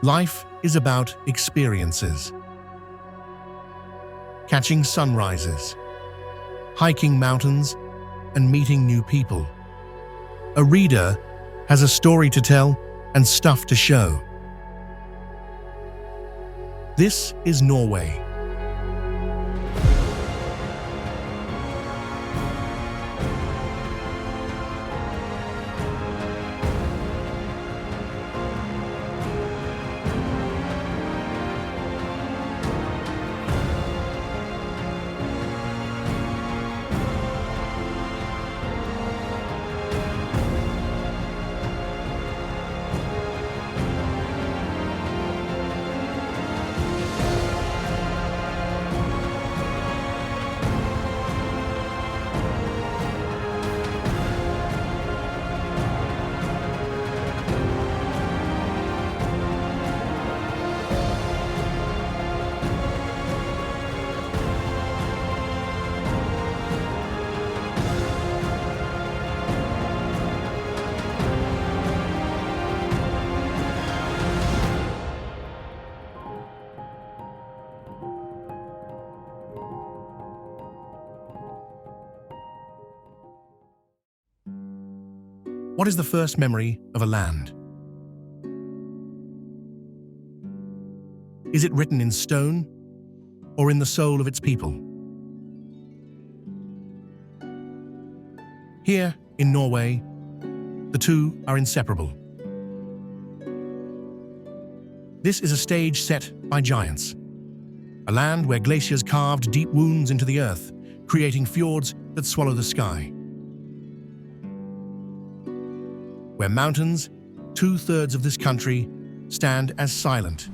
Life is about experiences. Catching sunrises, hiking mountains, and meeting new people. A reader has a story to tell and stuff to show. This is Norway. What is the first memory of a land? Is it written in stone or in the soul of its people? Here in Norway, the two are inseparable. This is a stage set by giants, a land where glaciers carved deep wounds into the earth, creating fjords that swallow the sky. Where mountains, 2/3 of this country, stand as silent,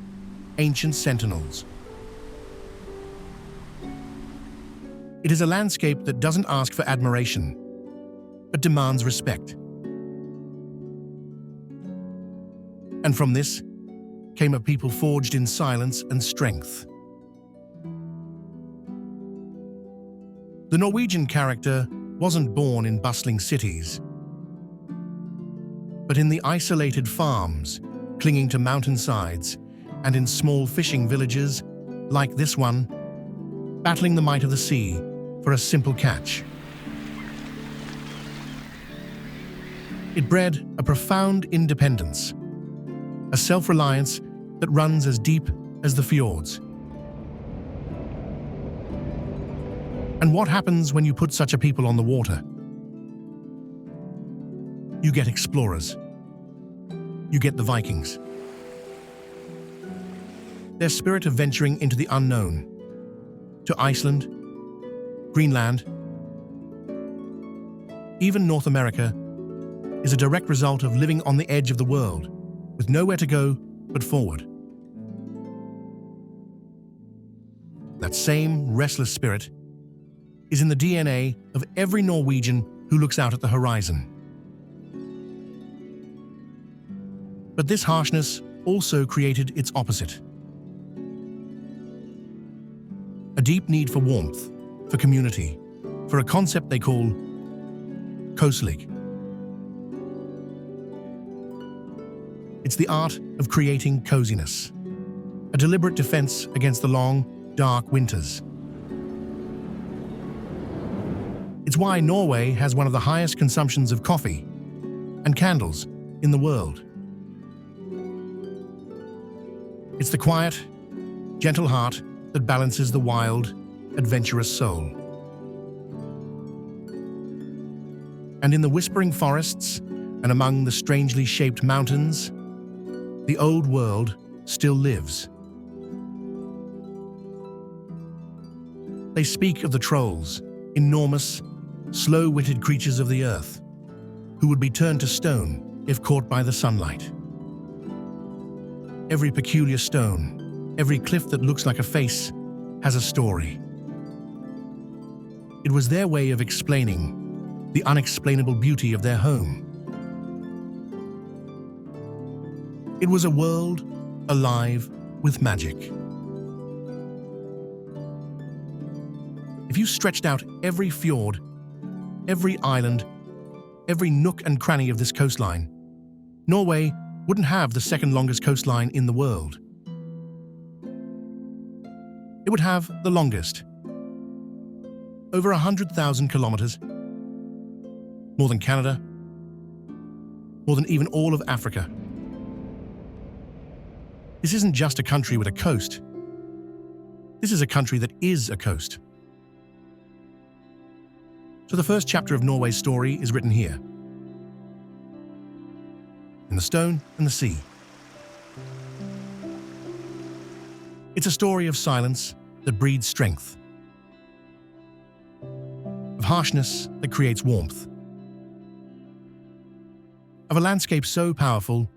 ancient sentinels. It is a landscape that doesn't ask for admiration, but demands respect. And from this came a people forged in silence and strength. The Norwegian character wasn't born in bustling cities, but in the isolated farms, clinging to mountainsides, and in small fishing villages, like this one, battling the might of the sea for a simple catch. It bred a profound independence, a self-reliance that runs as deep as the fjords. And what happens when you put such a people on the water? You get explorers. You get the Vikings. Their spirit of venturing into the unknown, to Iceland, Greenland, even North America, is a direct result of living on the edge of the world, with nowhere to go but forward. That same restless spirit is in the DNA of every Norwegian who looks out at the horizon. But this harshness also created its opposite. A deep need for warmth, for community, for a concept they call coastline. It's the art of creating coziness, a deliberate defense against the long, dark winters. It's why Norway has one of the highest consumptions of coffee and candles in the world. It's the quiet, gentle heart that balances the wild, adventurous soul. And in the whispering forests and among the strangely shaped mountains, the old world still lives. They speak of the trolls, enormous, slow-witted creatures of the earth, who would be turned to stone if caught by the sunlight. Every peculiar stone, every cliff that looks like a face, has a story. It was their way of explaining the unexplainable beauty of their home. It was a world alive with magic. If you stretched out every fjord, every island, every nook and cranny of this coastline, Norway wouldn't have the second longest coastline in the world. It would have the longest, over 100,000 kilometers, more than Canada, more than even all of Africa. This isn't just a country with a coast. This is a country that is a coast. So the first chapter of Norway's story is written here, in the stone and the sea. It's a story of silence that breeds strength, of harshness that creates warmth, of a landscape so powerful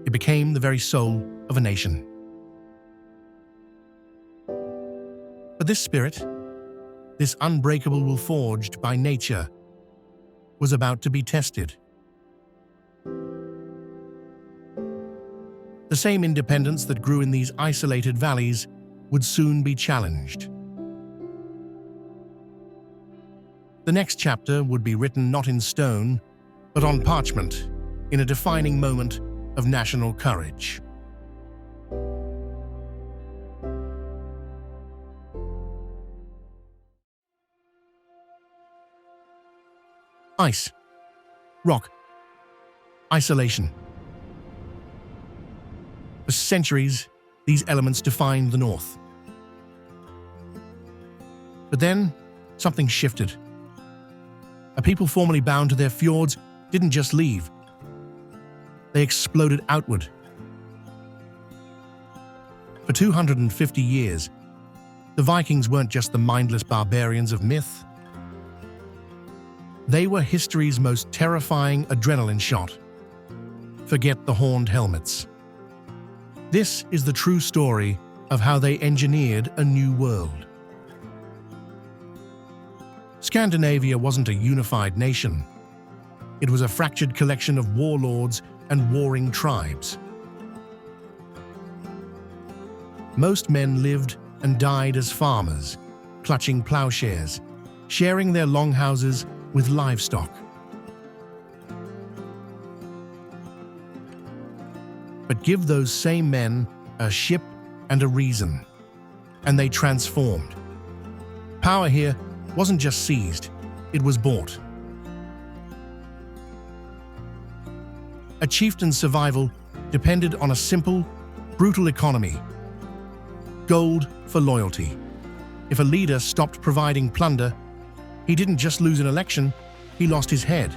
it became the very soul of a nation. But this spirit, this unbreakable will forged by nature, was about to be tested. The same independence that grew in these isolated valleys would soon be challenged. The next chapter would be written not in stone, but on parchment, in a defining moment of national courage. Ice, rock, isolation. For centuries, these elements defined the North. But then, something shifted. A people formerly bound to their fjords didn't just leave. They exploded outward. For 250 years, the Vikings weren't just the mindless barbarians of myth. They were history's most terrifying adrenaline shot. Forget the horned helmets. This is the true story of how they engineered a new world. Scandinavia wasn't a unified nation. It was a fractured collection of warlords and warring tribes. Most men lived and died as farmers, clutching plowshares, sharing their longhouses with livestock. But give those same men a ship and a reason, and they transformed. Power here wasn't just seized, it was bought. A chieftain's survival depended on a simple, brutal economy. Gold for loyalty. If a leader stopped providing plunder, he didn't just lose an election, he lost his head.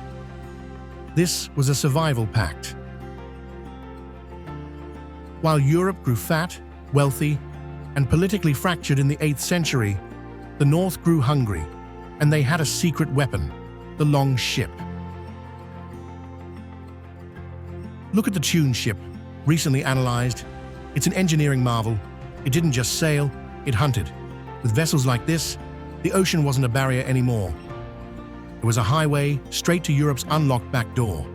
This was a survival pact. While Europe grew fat, wealthy, and politically fractured in the 8th century, the North grew hungry, and they had a secret weapon, the long ship. Look at the Tune ship, recently analyzed. It's an engineering marvel. It didn't just sail, it hunted. With vessels like this, the ocean wasn't a barrier anymore. It was a highway straight to Europe's unlocked back door.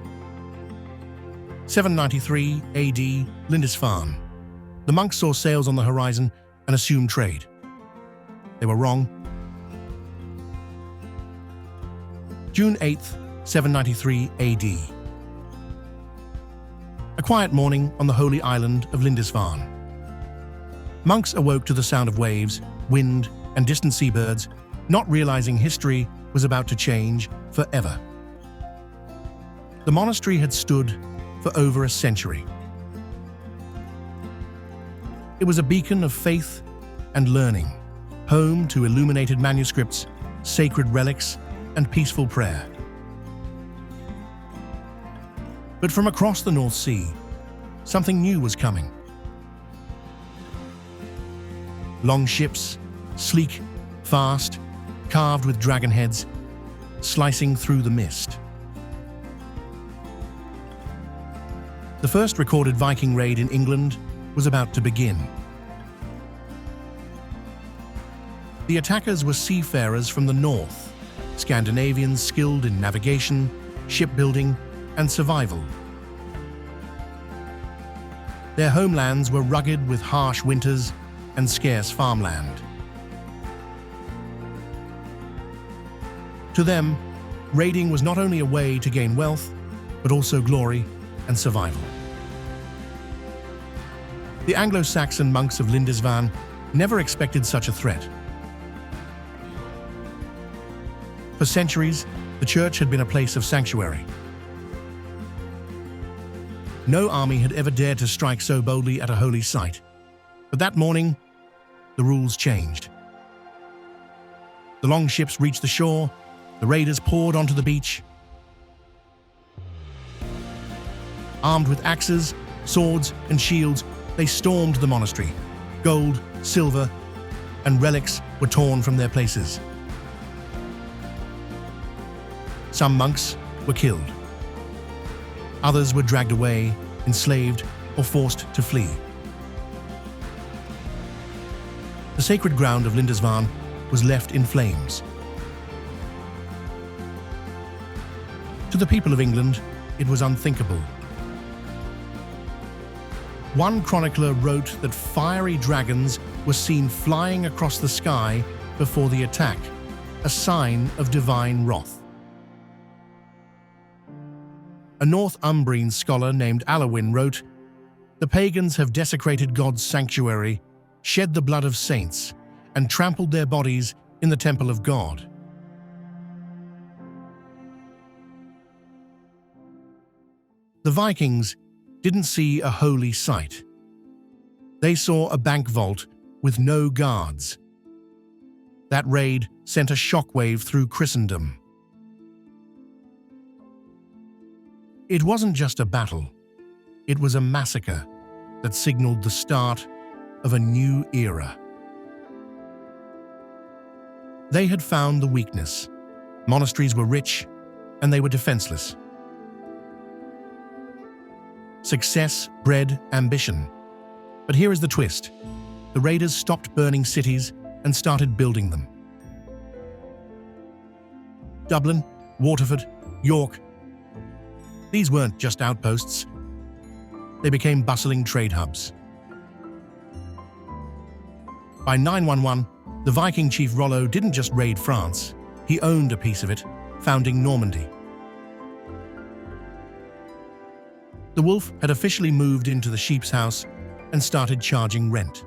793 AD, Lindisfarne. The monks saw sails on the horizon and assumed trade. They were wrong. June 8th, 793 AD. A quiet morning on the holy island of Lindisfarne. Monks awoke to the sound of waves, wind, and distant seabirds, not realizing history was about to change forever. The monastery had stood for over a century. It was a beacon of faith and learning, home to illuminated manuscripts, sacred relics, and peaceful prayer. But from across the North Sea, something new was coming. Long ships, sleek, fast, carved with dragon heads, slicing through the mist. The first recorded Viking raid in England was about to begin. The attackers were seafarers from the north, Scandinavians skilled in navigation, shipbuilding, and survival. Their homelands were rugged with harsh winters and scarce farmland. To them, raiding was not only a way to gain wealth, but also glory and survival. The Anglo-Saxon monks of Lindisfarne never expected such a threat. For centuries, the church had been a place of sanctuary. No army had ever dared to strike so boldly at a holy site. But that morning, the rules changed. The longships reached the shore, the raiders poured onto the beach. Armed with axes, swords, and shields, they stormed the monastery. Gold, silver, and relics were torn from their places. Some monks were killed. Others were dragged away, enslaved, or forced to flee. The sacred ground of Lindisfarne was left in flames. To the people of England, it was unthinkable. One chronicler wrote that fiery dragons were seen flying across the sky before the attack, a sign of divine wrath. A Northumbrian scholar named Alwyn wrote, "The pagans have desecrated God's sanctuary, shed the blood of saints, and trampled their bodies in the temple of God." The Vikings didn't see a holy site. They saw a bank vault with no guards. That raid sent a shockwave through Christendom. It wasn't just a battle. It was a massacre that signaled the start of a new era. They had found the weakness. Monasteries were rich, and they were defenseless. Success bred ambition. But here is the twist. The raiders stopped burning cities and started building them. Dublin, Waterford, York. These weren't just outposts. They became bustling trade hubs. By 911, the Viking chief Rollo didn't just raid France. He owned a piece of it, founding Normandy. The wolf had officially moved into the sheep's house and started charging rent.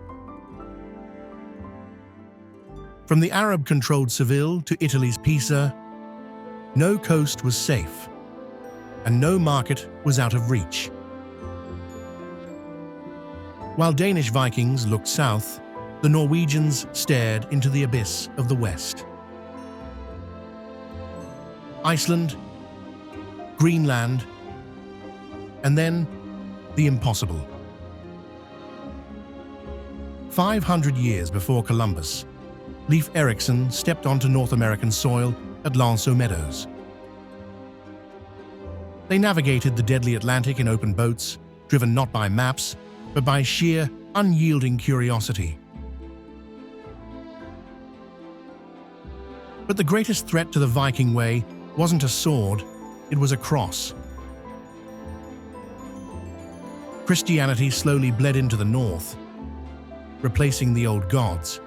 From the Arab-controlled Seville to Italy's Pisa, no coast was safe, and no market was out of reach. While Danish Vikings looked south, the Norwegians stared into the abyss of the west. Iceland, Greenland, and then the impossible. 500 years before Columbus, Leif Erikson stepped onto North American soil at Lanceau Meadows. They navigated the deadly Atlantic in open boats, driven not by maps, but by sheer, unyielding curiosity. But the greatest threat to the Viking way wasn't a sword, it was a cross. Christianity slowly bled into the north, replacing the old gods.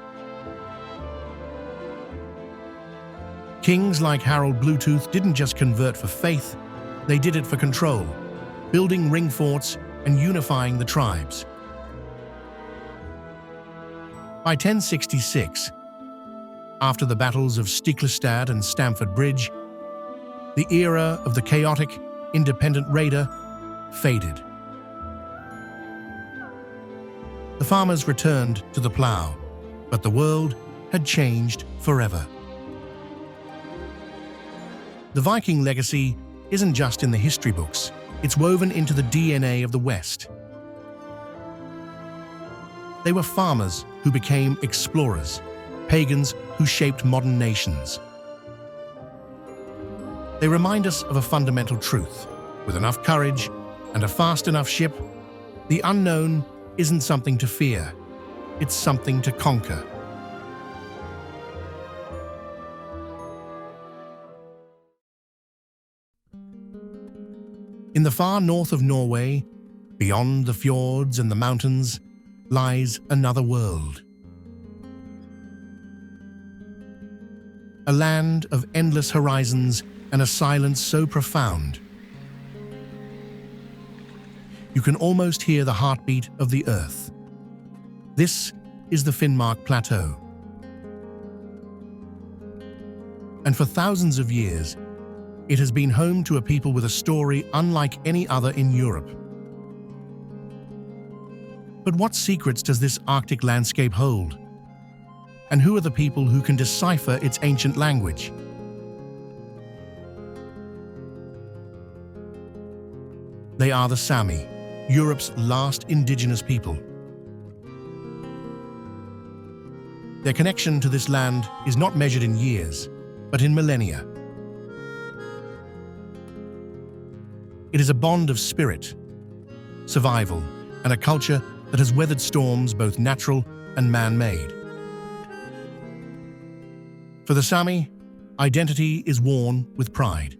Kings like Harold Bluetooth didn't just convert for faith, they did it for control, building ring forts and unifying the tribes. By 1066, after the battles of Stiklestad and Stamford Bridge, the era of the chaotic, independent raider faded. The farmers returned to the plow, but the world had changed forever. The Viking legacy isn't just in the history books, it's woven into the DNA of the West. They were farmers who became explorers, pagans who shaped modern nations. They remind us of a fundamental truth. With enough courage and a fast enough ship, the unknown isn't something to fear, it's something to conquer. In the far north of Norway, beyond the fjords and the mountains, lies another world. A land of endless horizons and a silence so profound. You can almost hear the heartbeat of the earth. This is the Finnmark Plateau. And for thousands of years, it has been home to a people with a story unlike any other in Europe. But what secrets does this Arctic landscape hold? And who are the people who can decipher its ancient language? They are the Sami, Europe's last indigenous people. Their connection to this land is not measured in years, but in millennia. It is a bond of spirit, survival, and a culture that has weathered storms both natural and man-made. For the Sami, identity is worn with pride.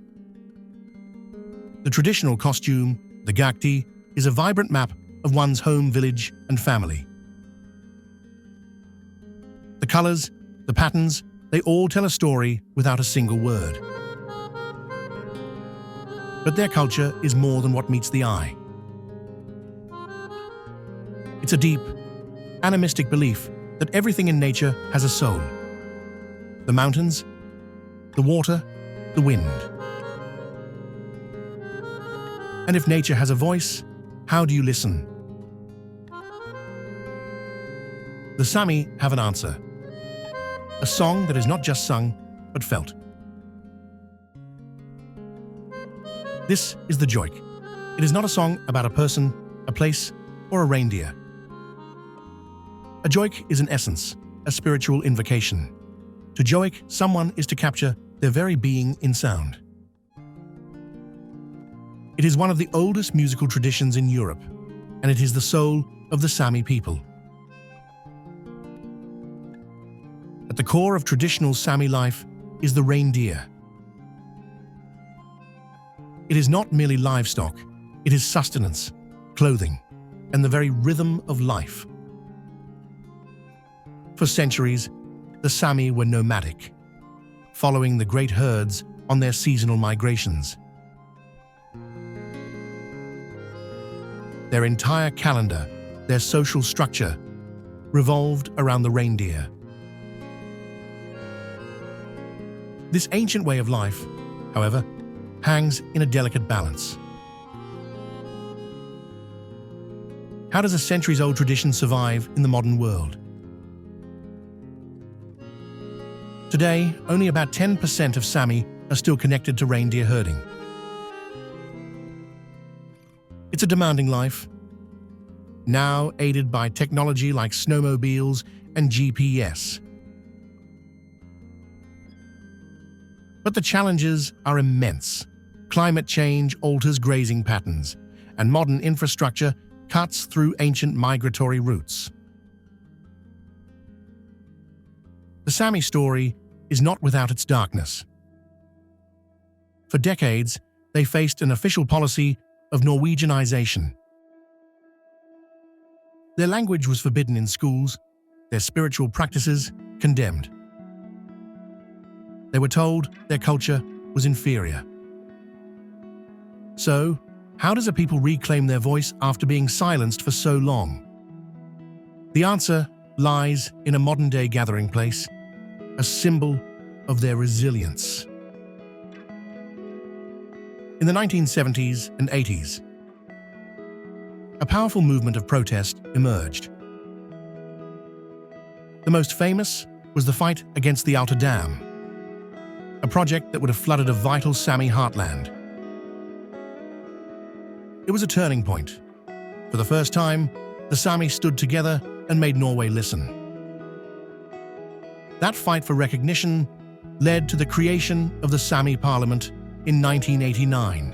The traditional costume, the gakti, is a vibrant map of one's home village and family. The colors, the patterns, they all tell a story without a single word. But their culture is more than what meets the eye. It's a deep, animistic belief that everything in nature has a soul. The mountains, the water, the wind. And if nature has a voice, how do you listen? The Sami have an answer. A song that is not just sung, but felt. This is the joik. It is not a song about a person, a place, or a reindeer. A joik is an essence, a spiritual invocation. To joik someone is to capture their very being in sound. It is one of the oldest musical traditions in Europe, and it is the soul of the Sami people. At the core of traditional Sami life is the reindeer. It is not merely livestock, it is sustenance, clothing, and the very rhythm of life. For centuries, the Sami were nomadic, following the great herds on their seasonal migrations. Their entire calendar, their social structure, revolved around the reindeer. This ancient way of life, however, hangs in a delicate balance. How does a centuries-old tradition survive in the modern world? Today, only about 10% of Sami are still connected to reindeer herding. It's a demanding life, now aided by technology like snowmobiles and GPS. But the challenges are immense. Climate change alters grazing patterns, and modern infrastructure cuts through ancient migratory routes. The Sami story is not without its darkness. For decades, they faced an official policy of Norwegianization. Their language was forbidden in schools, their spiritual practices condemned. They were told their culture was inferior. So, how does a people reclaim their voice after being silenced for so long? The answer lies in a modern-day gathering place, a symbol of their resilience. In the 1970s and 80s, a powerful movement of protest emerged. The most famous was the fight against the Outer Dam, a project that would have flooded a vital Sami heartland. It was a turning point. For the first time, the Sami stood together and made Norway listen. That fight for recognition led to the creation of the Sami Parliament in 1989.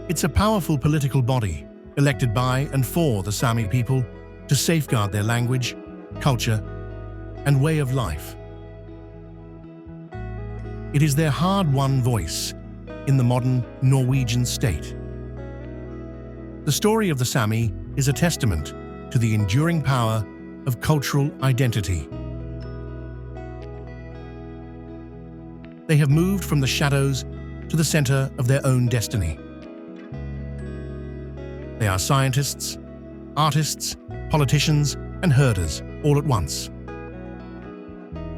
It's a powerful political body, elected by and for the Sami people to safeguard their language, culture, and way of life. It is their hard-won voice in the modern Norwegian state. The story of the Sami is a testament to the enduring power of cultural identity. They have moved from the shadows to the center of their own destiny. They are scientists, artists, politicians, and herders all at once.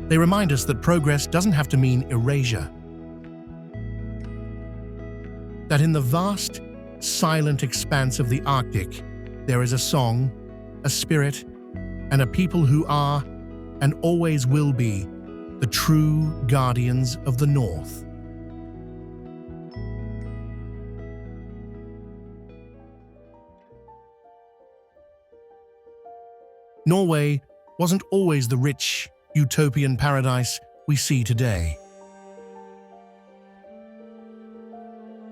They remind us that progress doesn't have to mean erasure. That in the vast, silent expanse of the Arctic, there is a song, a spirit, and a people who are, and always will be, the true guardians of the North. Norway wasn't always the rich, utopian paradise we see today.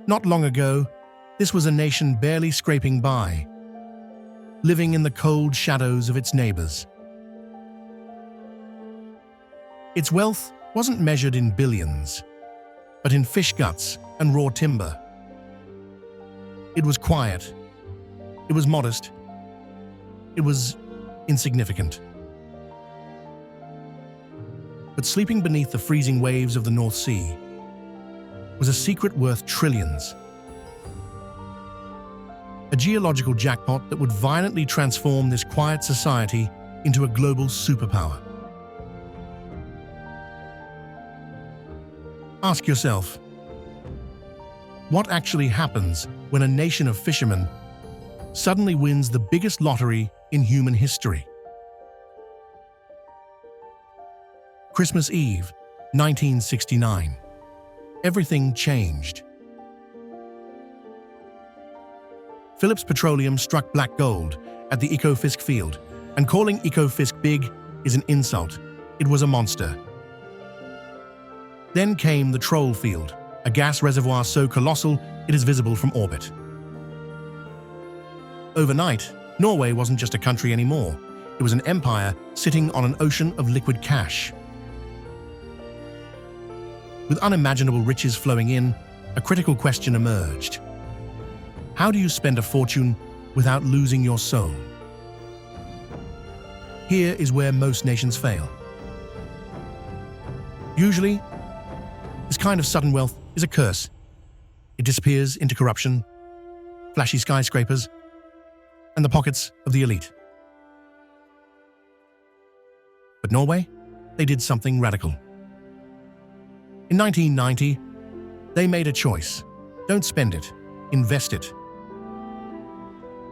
Not long ago, this was a nation barely scraping by, living in the cold shadows of its neighbors. Its wealth wasn't measured in billions, but in fish guts and raw timber. It was quiet. It was modest. It was insignificant. But sleeping beneath the freezing waves of the North Sea was a secret worth trillions. A geological jackpot that would violently transform this quiet society into a global superpower. Ask yourself, what actually happens when a nation of fishermen suddenly wins the biggest lottery in human history? Christmas Eve, 1969. Everything changed. Phillips Petroleum struck black gold at the Ekofisk field, and calling Ekofisk big is an insult. It was a monster. Then came the Troll field, a gas reservoir so colossal it is visible from orbit. Overnight, Norway wasn't just a country anymore. It was an empire sitting on an ocean of liquid cash. With unimaginable riches flowing in, a critical question emerged. How do you spend a fortune without losing your soul? Here is where most nations fail. Usually, this kind of sudden wealth is a curse. It disappears into corruption, flashy skyscrapers, and the pockets of the elite. But Norway, they did something radical. In 1990, they made a choice. Don't spend it, invest it.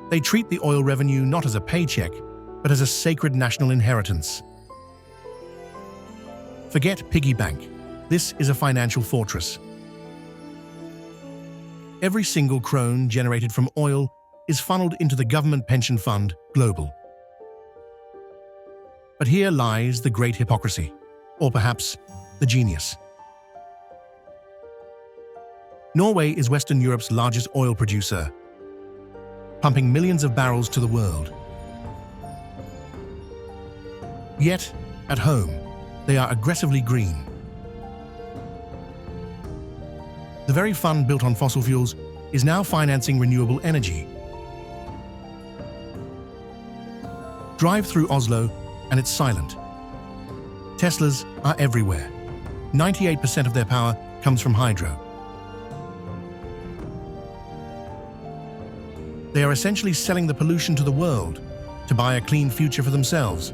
They treat the oil revenue not as a paycheck, but as a sacred national inheritance. Forget piggy bank. This is a financial fortress. Every single krone generated from oil is funneled into the government pension fund, Global. But here lies the great hypocrisy, or perhaps the genius. Norway is Western Europe's largest oil producer, pumping millions of barrels to the world. Yet, at home, they are aggressively green. The very fund built on fossil fuels is now financing renewable energy. Drive through Oslo, and it's silent. Teslas are everywhere. 98% of their power comes from hydro. They are essentially selling the pollution to the world to buy a clean future for themselves.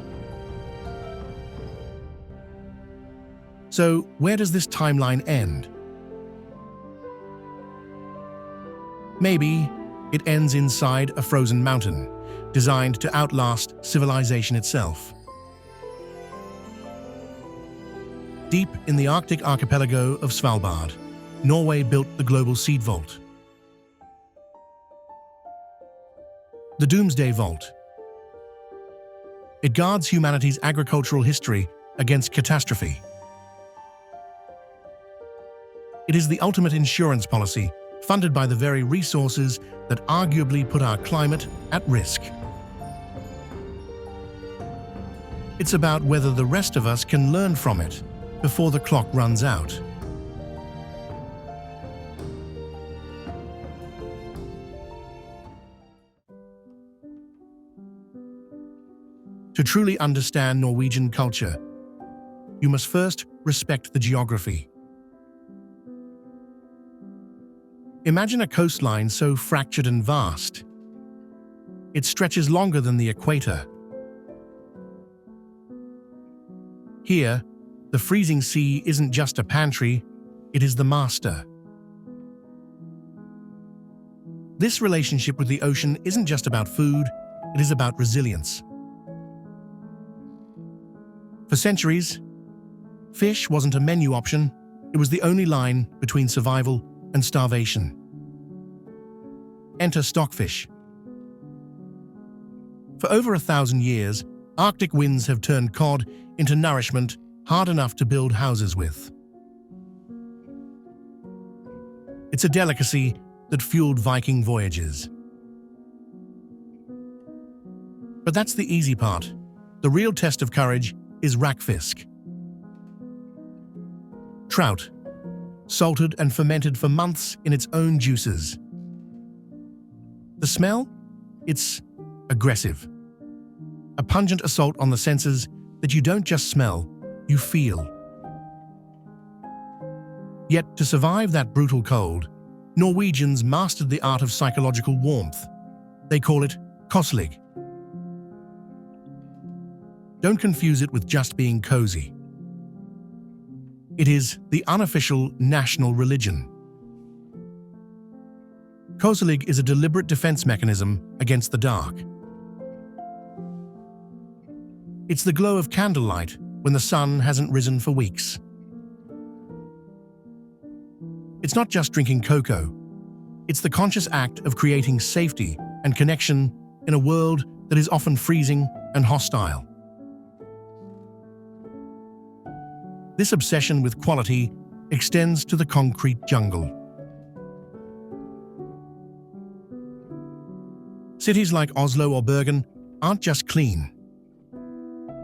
So, where does this timeline end? Maybe it ends inside a frozen mountain, designed to outlast civilization itself. Deep in the Arctic archipelago of Svalbard, Norway built the global seed vault. The Doomsday Vault. It guards humanity's agricultural history against catastrophe. It is the ultimate insurance policy, funded by the very resources that arguably put our climate at risk. It's about whether the rest of us can learn from it before the clock runs out. To truly understand Norwegian culture, you must first respect the geography. Imagine a coastline so fractured and vast. It stretches longer than the equator. Here, the freezing sea isn't just a pantry, it is the master. This relationship with the ocean isn't just about food, it is about resilience. For centuries, fish wasn't a menu option, it was the only line between survival and starvation. Enter stockfish. For over 1,000 years, Arctic winds have turned cod into nourishment hard enough to build houses with. It's a delicacy that fueled Viking voyages. But that's the easy part. The real test of courage is rackfisk. Trout, salted and fermented for months in its own juices. The smell? It's aggressive. A pungent assault on the senses that you don't just smell, you feel. Yet to survive that brutal cold, Norwegians mastered the art of psychological warmth. They call it koselig. Don't confuse it with just being cozy. It is the unofficial national religion. Koselig is a deliberate defense mechanism against the dark. It's the glow of candlelight when the sun hasn't risen for weeks. It's not just drinking cocoa. It's the conscious act of creating safety and connection in a world that is often freezing and hostile. This obsession with quality extends to the concrete jungle. Cities like Oslo or Bergen aren't just clean.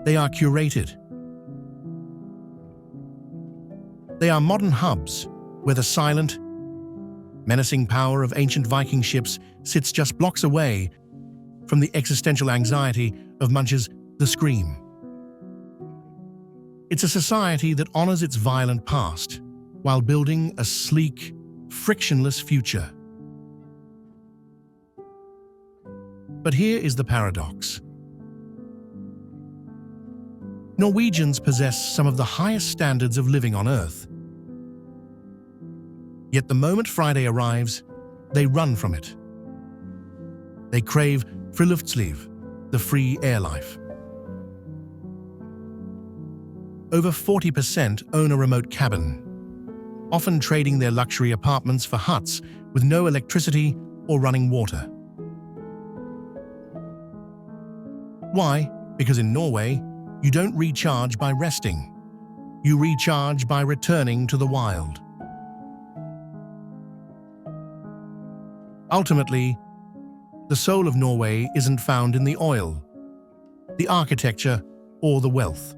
They are curated. They are modern hubs where the silent, menacing power of ancient Viking ships sits just blocks away from the existential anxiety of Munch's The Scream. It's a society that honors its violent past while building a sleek, frictionless future. But here is the paradox. Norwegians possess some of the highest standards of living on Earth. Yet the moment Friday arrives, they run from it. They crave friluftsliv, the free air life. Over 40% own a remote cabin, often trading their luxury apartments for huts with no electricity or running water. Why? Because in Norway, you don't recharge by resting. You recharge by returning to the wild. Ultimately, the soul of Norway isn't found in the oil, the architecture, or the wealth.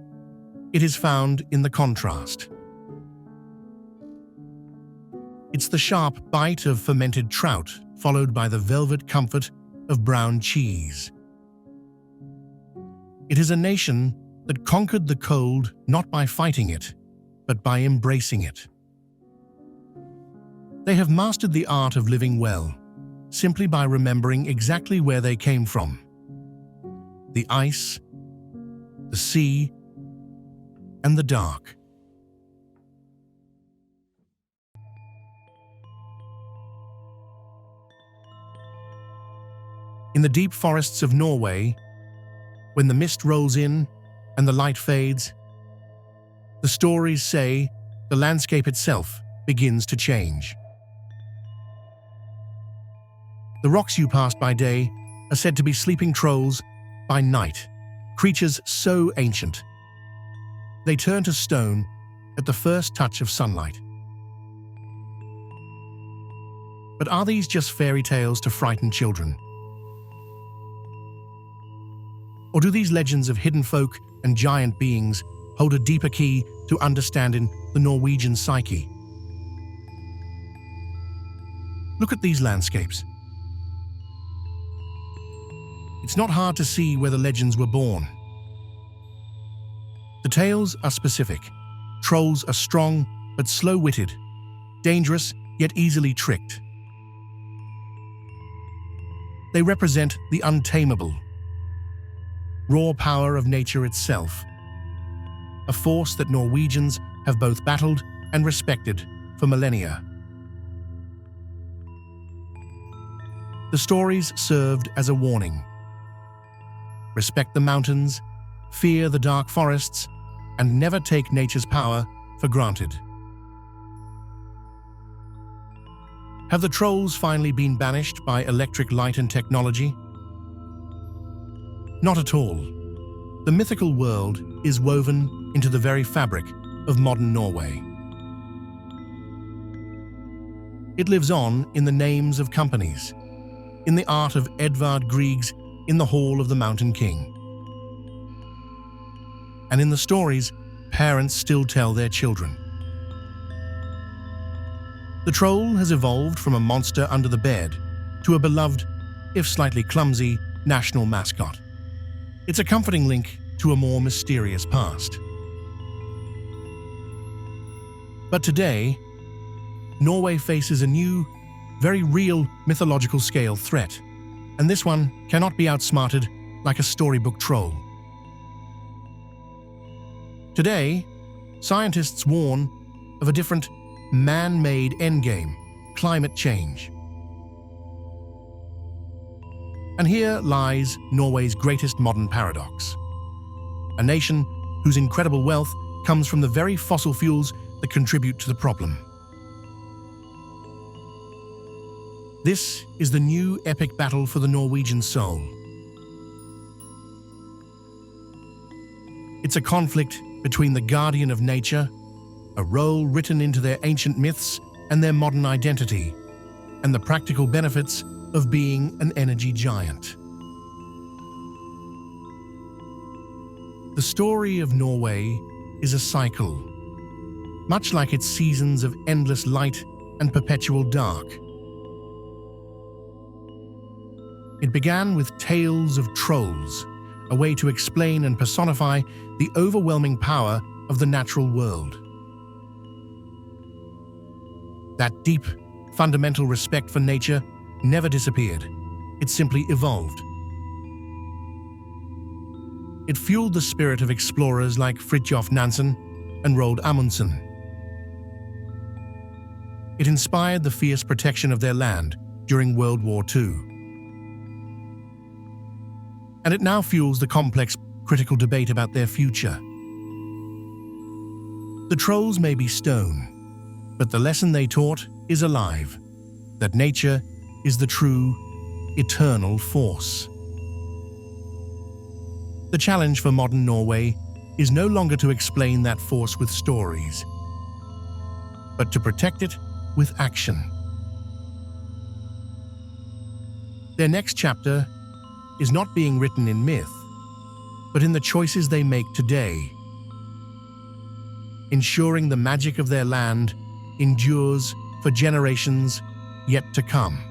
It is found in the contrast. It's the sharp bite of fermented trout, followed by the velvet comfort of brown cheese. It is a nation that conquered the cold not by fighting it, but by embracing it. They have mastered the art of living well, simply by remembering exactly where they came from. The ice, the sea, and the dark. In the deep forests of Norway, when the mist rolls in and the light fades, the stories say the landscape itself begins to change. The rocks you passed by day are said to be sleeping trolls by night, creatures so ancient. They turn to stone at the first touch of sunlight. But are these just fairy tales to frighten children? Or do these legends of hidden folk and giant beings hold a deeper key to understanding the Norwegian psyche? Look at these landscapes. It's not hard to see where the legends were born. The tales are specific. Trolls are strong but slow-witted, dangerous yet easily tricked. They represent the untamable, raw power of nature itself, a force that Norwegians have both battled and respected for millennia. The stories served as a warning. Respect the mountains, fear the dark forests, and never take nature's power for granted. Have the trolls finally been banished by electric light and technology? Not at all. The mythical world is woven into the very fabric of modern Norway. It lives on in the names of companies, in the art of Edvard Grieg's In the Hall of the Mountain King. And in the stories parents still tell their children. The troll has evolved from a monster under the bed to a beloved, if slightly clumsy, national mascot. It's a comforting link to a more mysterious past. But today, Norway faces a new, very real mythological scale threat, and this one cannot be outsmarted like a storybook troll. Today, scientists warn of a different, man-made endgame: climate change. And here lies Norway's greatest modern paradox. A nation whose incredible wealth comes from the very fossil fuels that contribute to the problem. This is the new epic battle for the Norwegian soul. It's a conflict between the guardian of nature, a role written into their ancient myths and their modern identity, and the practical benefits of being an energy giant. The story of Norway is a cycle, much like its seasons of endless light and perpetual dark. It began with tales of trolls, a way to explain and personify the overwhelming power of the natural world. That deep, fundamental respect for nature never disappeared. It simply evolved. It fueled the spirit of explorers like Fridtjof Nansen and Roald Amundsen. It inspired the fierce protection of their land during World War II. And it now fuels the complex, critical debate about their future. The trolls may be stone, but the lesson they taught is alive, that nature is the true, eternal force. The challenge for modern Norway is no longer to explain that force with stories, but to protect it with action. Their next chapter is not being written in myth, but in the choices they make today, ensuring the magic of their land endures for generations yet to come.